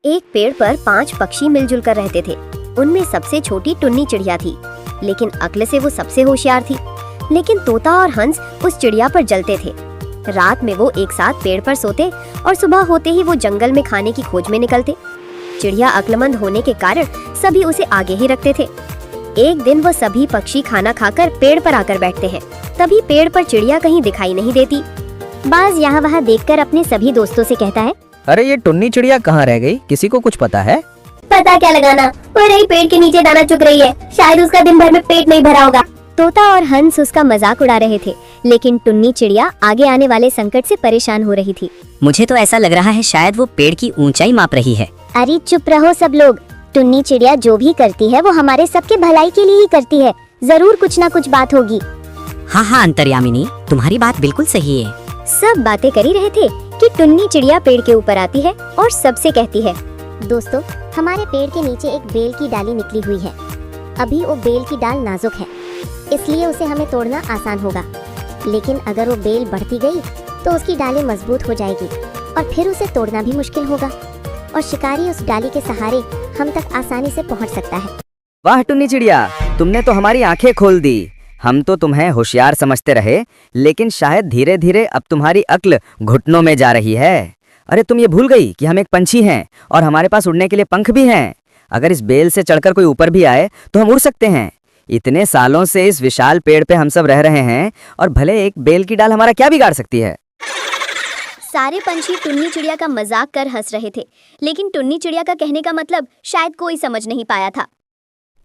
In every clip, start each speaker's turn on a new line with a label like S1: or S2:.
S1: एक पेड़ पर 5 पक्षी मिलजुल कर रहते थे। उनमें सबसे छोटी टुन्नी चिड़िया थी, लेकिन अक्ल से वो सबसे होशियार थी। लेकिन तोता और हंस उस चिड़िया पर जलते थे। रात में वो एक साथ पेड़ पर सोते और सुबह होते ही वो जंगल में खाने की खोज में निकलते। चिड़िया अक्लमंद होने के कारण सभी उसे आगे ही रखते थे। एक दिन वो सभी पक्षी खाना खाकर पेड़ पर आकर बैठते हैं। तभी पेड़ पर चिड़िया कहीं दिखाई नहीं देती। बाज यहाँ वहाँ देखकर अपने सभी दोस्तों से कहता है,
S2: अरे ये टुन्नी चिड़िया कहाँ रह गई? किसी को कुछ पता है?
S1: पता क्या लगाना, वो रही पेड़ के नीचे दाना चुग रही है। शायद उसका दिन भर में पेट नहीं भरा होगा। तोता और हंस उसका मजाक उड़ा रहे थे, लेकिन टुन्नी चिड़िया आगे आने वाले संकट से परेशान हो रही थी।
S3: मुझे तो ऐसा लग रहा है शायद वो पेड़ की ऊंचाई माप रही है।
S1: अरे चुप रहो सब लोग। टुन्नी चिड़िया जो भी करती है वो हमारे सबके भलाई के लिए ही करती है। जरूर कुछ ना कुछ बात होगी।
S3: हाँ अंतर्यामिनी, तुम्हारी बात बिल्कुल सही है।
S1: सब बातें कर ही रहे थे कि टुन्नी चिड़िया पेड़ के ऊपर आती है और सबसे कहती है, दोस्तों, हमारे पेड़ के नीचे एक बेल की डाली निकली हुई है। अभी वो बेल की डाल नाजुक है, इसलिए उसे हमें तोड़ना आसान होगा। लेकिन अगर वो बेल बढ़ती गई तो उसकी डाली मजबूत हो जाएगी और फिर उसे तोड़ना भी मुश्किल होगा और शिकारी उस डाली के सहारे हम तक आसानी से पहुंच सकता है।
S2: वाह टुन्नी चिड़िया, तुमने तो हमारी आंखें खोल दी। हम तो तुम्हें होशियार समझते रहे, लेकिन शायद धीरे धीरे अब तुम्हारी अक्ल घुटनों में जा रही है। अरे तुम ये भूल गई कि हम एक पंछी हैं और हमारे पास उड़ने के लिए पंख भी हैं। अगर इस बेल से चढ़कर कोई ऊपर भी आए तो हम उड़ सकते हैं। इतने सालों से इस विशाल पेड़ पे हम सब रह रहे हैं और भले एक बेल की डाल हमारा क्या बिगाड़ सकती है।
S1: सारे पंछी टुन्नी चिड़िया का मजाक कर हंस रहे थे, लेकिन टुन्नी चिड़िया का कहने का मतलब शायद कोई समझ नहीं पाया था।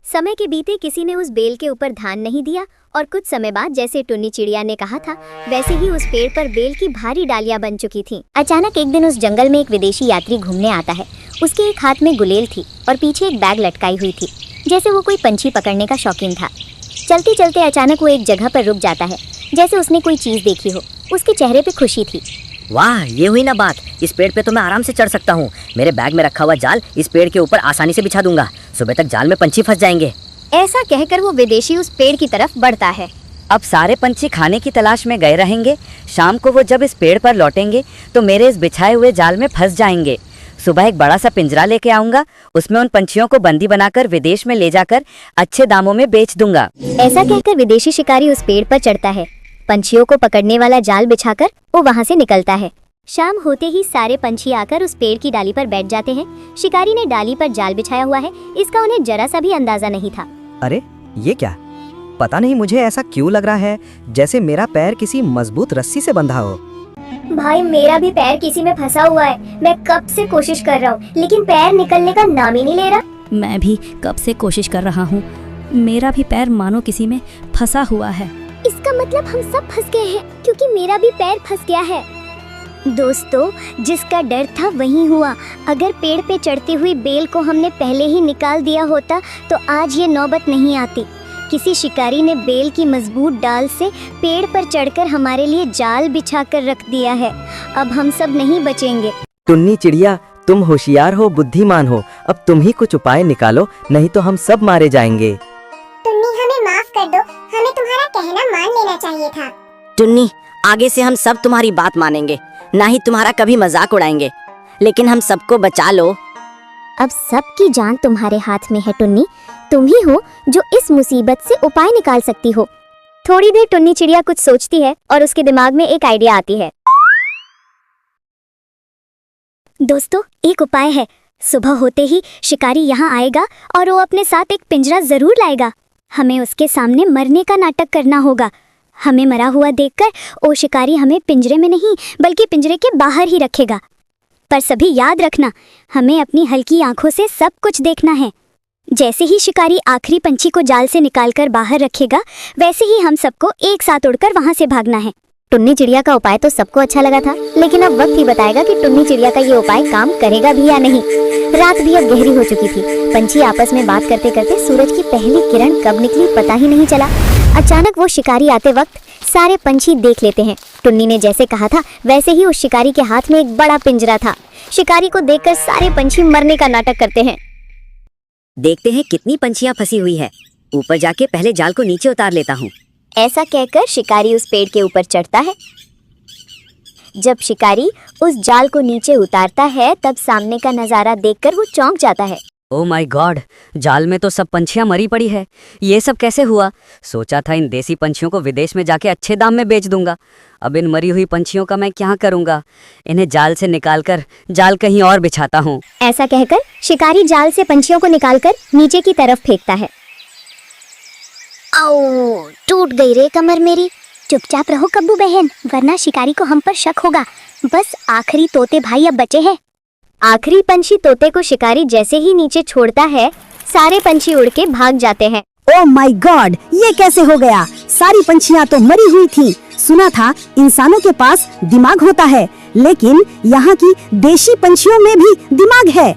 S1: समय के बीते किसी ने उस बेल के ऊपर ध्यान नहीं दिया और कुछ समय बाद जैसे टुन्नी चिड़िया ने कहा था वैसे ही उस पेड़ पर बेल की भारी डालियां बन चुकी थीं। अचानक एक दिन उस जंगल में एक विदेशी यात्री घूमने आता है। उसके एक हाथ में गुलेल थी और पीछे एक बैग लटकाई हुई थी, जैसे वो कोई पंछी पकड़ने का शौकीन था। चलते चलते अचानक वो एक जगह पर रुक जाता है, जैसे उसने कोई चीज देखी हो। उसके चेहरे पे खुशी थी।
S3: वाह, ये हुई ना बात। इस पेड़ पे तो मैं आराम से चढ़ सकता हूँ। मेरे बैग में रखा हुआ जाल इस पेड़ के ऊपर आसानी से बिछा दूंगा। सुबह तक जाल में पंछी फंस जाएंगे।
S1: ऐसा कहकर वो विदेशी उस पेड़ की तरफ बढ़ता है।
S3: अब सारे पंछी खाने की तलाश में गए रहेंगे। शाम को वो जब इस पेड़ पर लौटेंगे तो मेरे इस बिछाए हुए जाल में फंस जाएंगे। सुबह एक बड़ा सा पिंजरा लेके आऊंगा, उसमें उन पंछियों को बंदी बनाकर विदेश में ले जाकर अच्छे दामों में बेच दूंगा।
S1: ऐसा कहकर विदेशी शिकारी उस पेड़ पर चढ़ता है। पंछियों को पकड़ने वाला जाल बिछाकर वो वहाँ से निकलता है। शाम होते ही सारे पंछी आकर उस पेड़ की डाली पर बैठ जाते हैं। शिकारी ने डाली पर जाल बिछाया हुआ है, इसका उन्हें जरा सा भी अंदाजा नहीं था।
S2: अरे ये क्या? पता नहीं मुझे ऐसा क्यों लग रहा है जैसे मेरा पैर किसी मजबूत रस्सी से बंधा हो।
S1: भाई, मेरा भी पैर किसी में फंसा हुआ है। मैं कब से कोशिश कर रहा हूँ, लेकिन पैर निकलने का नाम ही नहीं ले रहा।
S4: मैं भी कब से कोशिश कर रहा हूँ। मेरा भी पैर मानो किसी में फंसा हुआ है।
S1: इसका मतलब हम सब फंस गए हैं, क्योंकि मेरा भी पैर फंस गया है। दोस्तों, जिसका डर था वही हुआ। अगर पेड़ पे चढ़ती हुई बेल को हमने पहले ही निकाल दिया होता तो आज ये नौबत नहीं आती। किसी शिकारी ने बेल की मजबूत डाल से पेड़ पर चढ़कर हमारे लिए जाल बिछा कर रख दिया है। अब हम सब नहीं बचेंगे।
S2: टुन्नी चिड़िया, तुम होशियार हो, बुद्धिमान हो। अब तुम ही कुछ उपाय निकालो, नहीं तो हम सब मारे जाएंगे।
S5: टुन्नी, हमें माफ कर दो। हमें तुम्हारा कहना मान लेना चाहिए था।
S3: टुन्नी, आगे से हम सब तुम्हारी बात मानेंगे, ना ही तुम्हारा कभी मजाक उड़ाएंगे। लेकिन हम सबको बचा लो।
S1: अब सबकी जान तुम्हारे हाथ में है टुन्नी। तुम ही हो जो इस मुसीबत से उपाय निकाल सकती हो। थोड़ी देर टुन्नी चिड़िया कुछ सोचती है और उसके दिमाग में एक आइडिया आती है। दोस्तों, एक उपाय है। सुबह होते ही शिकारी यहाँ आएगा और वो अपने साथ एक पिंजरा जरूर लाएगा। हमें उसके सामने मरने का नाटक करना होगा। हमें मरा हुआ देखकर वो शिकारी हमें पिंजरे में नहीं बल्कि पिंजरे के बाहर ही रखेगा। पर सभी याद रखना, हमें अपनी हल्की आंखों से सब कुछ देखना है। जैसे ही शिकारी आखिरी पंछी को जाल से निकालकर बाहर रखेगा, वैसे ही हम सबको एक साथ उड़कर वहां से भागना है। टुन्नी चिड़िया का उपाय तो सबको अच्छा लगा था, लेकिन अब वक्त ही बताएगा कि टुन्नी चिड़िया का ये उपाय काम करेगा भी या नहीं। रात भी अब गहरी हो चुकी थी। पंछी आपस में बात करते करते सूरज की पहली किरण कब निकली पता ही नहीं चला। अचानक वो शिकारी आते वक्त सारे पंछी देख लेते हैं। टुन्नी ने जैसे कहा था वैसे ही उस शिकारी के हाथ में एक बड़ा पिंजरा था। शिकारी को देखकर सारे पंछी मरने का नाटक करते हैं।
S3: देखते हैं कितनी पंछियां फंसी हुई है। ऊपर जाके पहले जाल को नीचे उतार लेता हूँ।
S1: ऐसा कहकर शिकारी उस पेड़ के ऊपर चढ़ता है। जब शिकारी उस जाल को नीचे उतारता है तब सामने का नजारा देखकर वो चौंक जाता है।
S3: ओ माय गॉड, जाल में तो सब पंछियां मरी पड़ी है। ये सब कैसे हुआ? सोचा था इन देसी पंछियों को विदेश में जाके अच्छे दाम में बेच दूंगा। अब इन मरी हुई पंछियों का मैं क्या करूंगा? इन्हें जाल से निकालकर जाल कहीं और बिछाता हूँ।
S1: ऐसा कहकर शिकारी जाल से पंछियों को निकालकर नीचे की तरफ फेंकता है। आओ, टूट गई रे कमर मेरी। चुपचाप रहो कब्बू बहन, वरना शिकारी को हम पर शक होगा। बस आखिरी तोते भाई अब बचे हैं। आखिरी पंछी तोते को शिकारी जैसे ही नीचे छोड़ता है, सारे पंछी उड़ के भाग जाते हैं।
S6: ओह माय गॉड, ये कैसे हो गया? सारी पंछियां तो मरी हुई थी। सुना था इंसानों के पास दिमाग होता है, लेकिन यहाँ की देशी पंछियों में भी दिमाग है।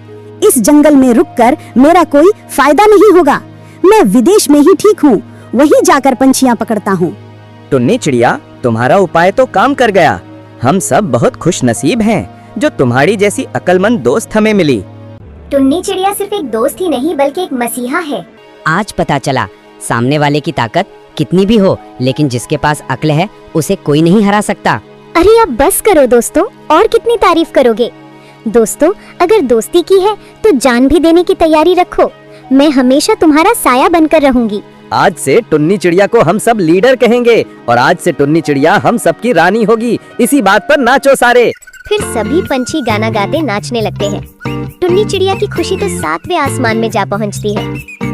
S6: इस जंगल में रुककर मेरा कोई फायदा नहीं होगा। मैं विदेश में ही ठीक हूँ, वहीं जाकर पंछियां पकड़ता हूँ।
S2: टुन्नी चिड़िया, तुम्हारा उपाय तो काम कर गया। हम सब बहुत खुश नसीब हैं जो तुम्हारी जैसी अक्लमंद दोस्त हमें मिली।
S1: टुन्नी चिड़िया सिर्फ एक दोस्त ही नहीं बल्कि एक मसीहा है।
S3: आज पता चला सामने वाले की ताकत कितनी भी हो, लेकिन जिसके पास अक्ल है उसे कोई नहीं हरा सकता।
S1: अरे अब बस करो दोस्तों, और कितनी तारीफ करोगे? दोस्तों, अगर दोस्ती की है तो जान भी देने की तैयारी रखो। मैं हमेशा तुम्हारा साया बनकर रहूंगी।
S2: आज से टुन्नी चिड़िया को हम सब लीडर कहेंगे और आज से टुन्नी चिड़िया हम सबकी रानी होगी। इसी बात पर नाचो सारे।
S1: फिर सभी पंछी गाना गाते नाचने लगते हैं। टुन्नी चिड़िया की खुशी तो 7वें आसमान में जा पहुंचती है।